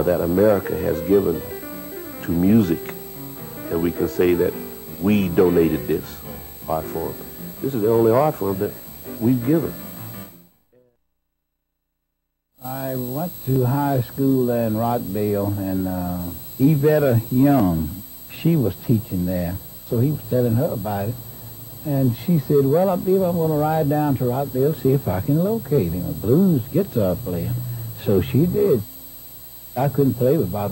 that America has given to music, and we can say that we donated this art form. This is the only art form that we've given. I went to high school in Rockdale, and Yvetta Young, she was teaching there. So he was telling her about it. And she said, well, I believe I'm going to ride down to Rockdale, see if I can locate him, a blues guitar player. So she did. I couldn't play about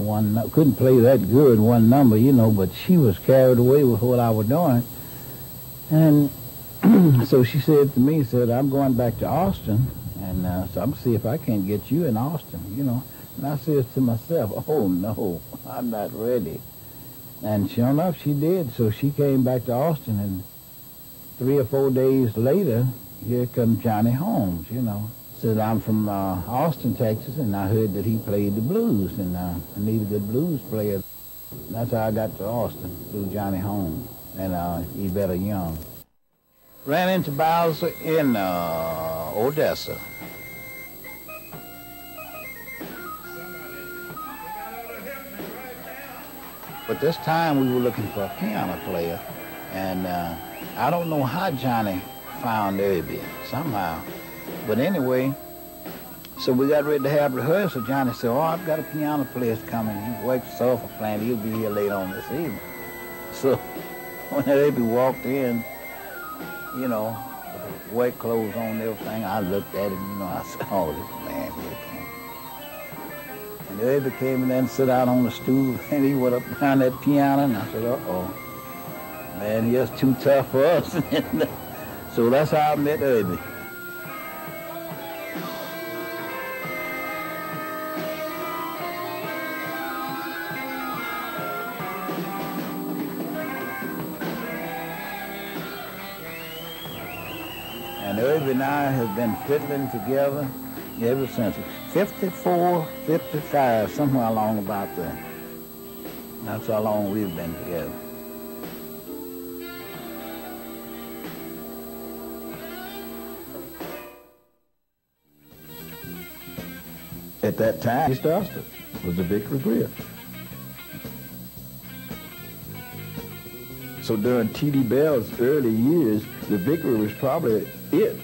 couldn't play that good one number, you know, but she was carried away with what I was doing. And so she said to me, said, I'm going back to Austin, and so I'm going to see if I can't get you in Austin, you know. And I said to myself, oh, no, I'm not ready. And sure enough, she did. So she came back to Austin, and 3 or 4 days later, here comes Johnny Holmes, you know. Said, I'm from Austin, Texas, and I heard that he played the blues, and I need a good blues player. And that's how I got to Austin, through Johnny Holmes and Yvetta Young. Ran into Bowser in Odessa. But this time we were looking for a piano player, and I don't know how Johnny found Irby, somehow. But anyway, so we got ready to have rehearsal. Johnny said, oh, I've got a piano player coming. He works software plant. He'll be here later on this evening. So when Irby walked in, you know, with work clothes on and everything, I looked at him, you know, I said, oh, this man here comes. And Irby came in there and sat out on the stool, and he went up behind that piano, and I said, uh-oh, man, he is too tough for us. So that's how I met Irby. And Irby and I have been fiddling together ever since 54, 55, somewhere along about there. That's how long we've been together. At that time, East Austin was the Victory Grill. So during T.D. Bell's early years, the Victory was probably it.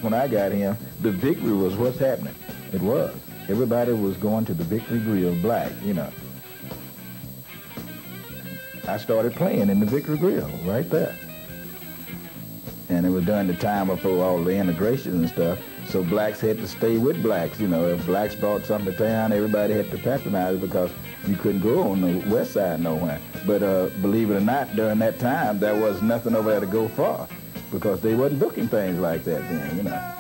When I got him, the Victory was what's happening. It was. Everybody was going to the Victory Grill, black, you know. I started playing in the Victory Grill right there. And it was during the time before all the integration and stuff, so blacks had to stay with blacks, you know. If blacks brought something to town, everybody had to patronize it because you couldn't go on the west side nowhere. But believe it or not, during that time, there was nothing over there to go for because they wasn't booking things like that then, you know.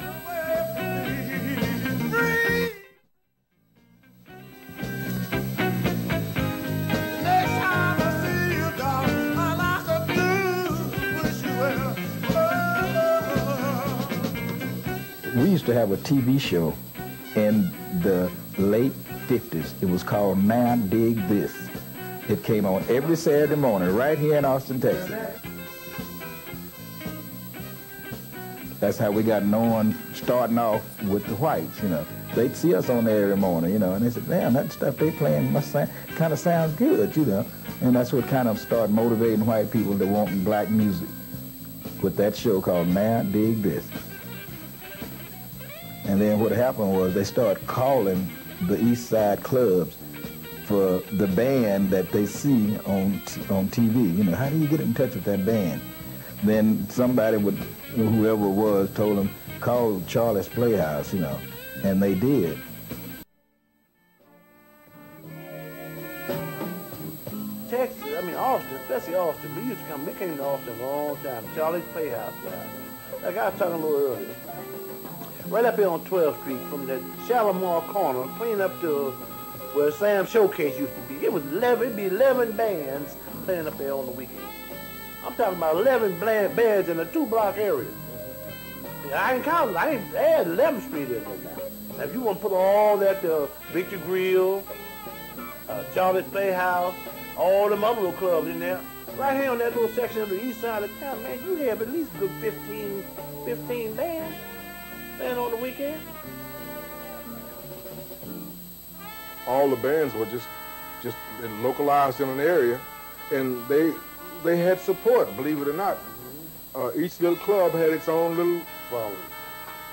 We used to have a TV show in the late 50s. It was called Now Dig This. It came on every Saturday morning right here in Austin, Texas. That's how we got known, starting off with the whites, you know. They'd see us on there every morning, you know, and they said, damn, that stuff they playing must kind of sounds good, you know. And that's what kind of started motivating white people to want black music with that show called Now Dig This. And then what happened was they started calling the East Side clubs for the band that they see on TV. You know, how do you get in touch with that band? Then somebody would, whoever it was, told them, call Charlie's Playhouse, you know, and they did. Texas, I mean Austin, especially Austin, we came to Austin a long time, Charlie's Playhouse, guys. Like I was talking a little earlier. Right up here on 12th Street, from the Shalimar corner, clean up to where Sam's Showcase used to be. It was 11 bands playing up there on the weekend. I'm talking about 11 bands in a 2-block area. I ain't counting, I ain't add 11th Street in there now. Now if you want to put all that, Victor Grill, Charlie's Playhouse, all them other little clubs in there, right here on that little section of the east side of town, man, you have at least a good 15 bands playing on the weekend. all the bands were just localized in an area, and they had support, believe it or not. Each little club had its own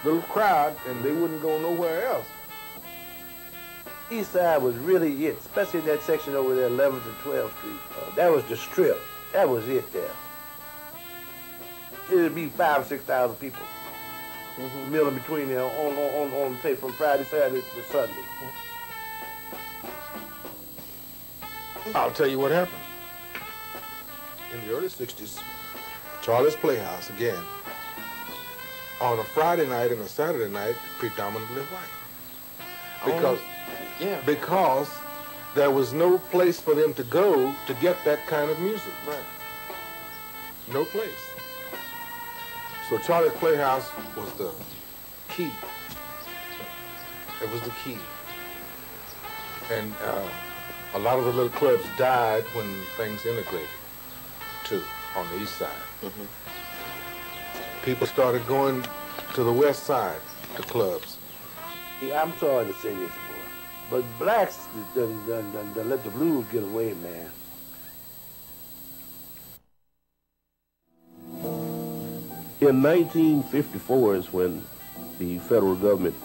little crowd, and they wouldn't go nowhere else. East Side was really it, especially that section over there, 11th and 12th Street. That was the strip. That was it there. It'd be 5,000 or 6,000 people milling between there on say from Friday, Saturday to Sunday. I'll tell you what happened. In the early 60s, Charlie's Playhouse, again, on a Friday night and a Saturday night, predominantly white. Because there was no place for them to go to get that kind of music. Right. No place. So Charlie's Playhouse was the key. It was the key. And a lot of the little clubs died when things integrated, too, on the east side. People started going to the west side, to clubs. Yeah, I'm sorry to say this, boy, but blacks done let the blues get away, man. In 1954 is when the federal government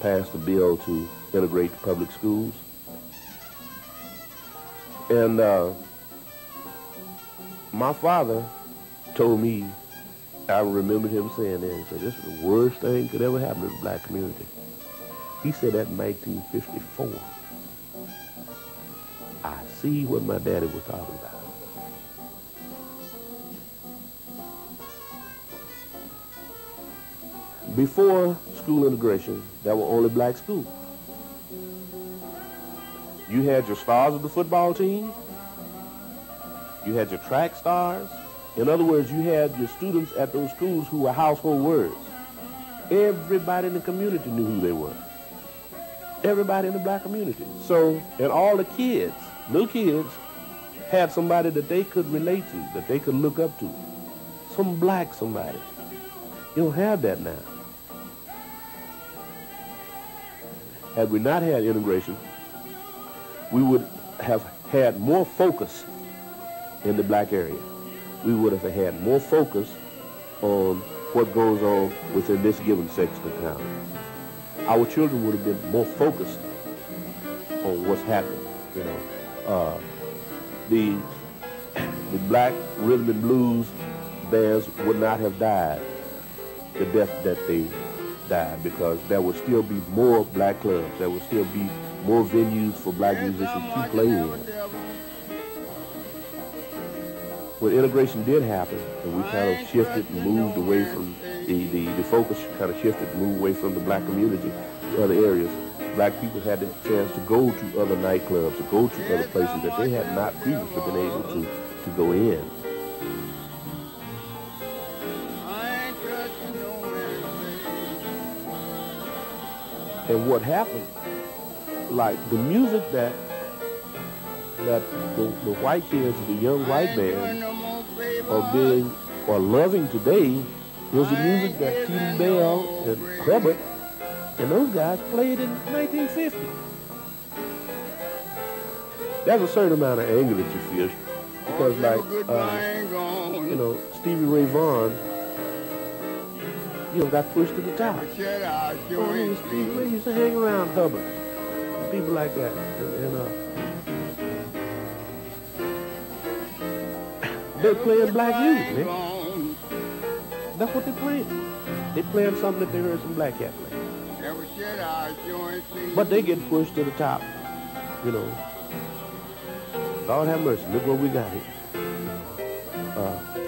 passed a bill to integrate the public schools. And my father told me, I remember him saying that, he said, this is the worst thing could ever happen to the black community. He said that in 1954. I see what my daddy was talking about. Before school integration, there were only black schools. You had your stars of the football team. You had your track stars. In other words, you had your students at those schools who were household words. Everybody in the community knew who they were. Everybody in the black community. So, and all the kids, little kids, had somebody that they could relate to, that they could look up to. Some black somebody. You don't have that now. Had we not had integration, we would have had more focus in the black area. We would have had more focus on what goes on within this given section of town. Our children would have been more focused on what's happening, you know. The black rhythm and blues bands would not have died the death that they died, because there would still be more black clubs. There would still be more venues for black musicians to play in. When integration did happen, and we kind of shifted and moved away from the focus kind of shifted and moved away from the black community to other areas, black people had the chance to go to other nightclubs, to go to other places that they had not previously been able to go in. And what happened, like the music that the white kids, the young white bands are loving today was the music that T.D. Bell and Hubbard and those guys played in 1950. There's a certain amount of anger that you feel, because like, you know, Stevie Ray Vaughan, you know, got pushed to the top. Stevie Ray used to hang around Hubbard and people like that. They're playing black music, man. That's what they're playing. They're playing something that they heard some black cat play. But they get pushed to the top, you know. Lord have mercy, look what we got here.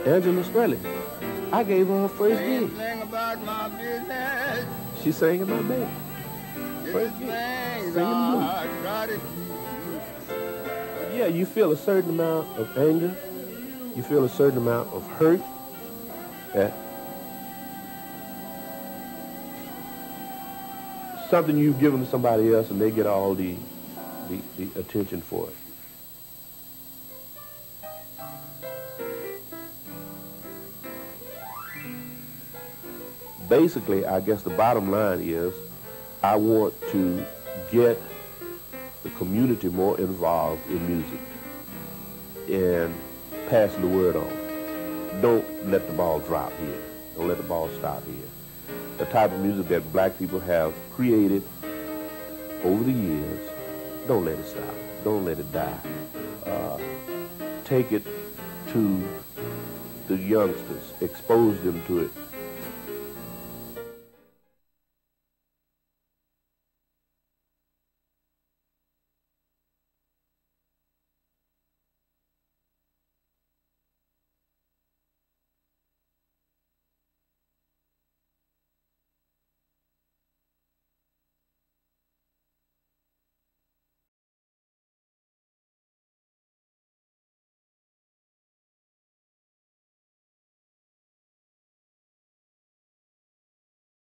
Angela Strelly, I gave her first gig. She sang in my band. First gig, singing blues. Yeah, you feel a certain amount of anger. You feel a certain amount of hurt at something you've given to somebody else, and they get all the attention for it. Basically, I guess the bottom line is, I want to get the community more involved in music and passing the word on. Don't let the ball drop here. Don't let the ball stop here. The type of music that black people have created over the years, don't let it stop. Don't let it die. Take it to the youngsters. Expose them to it.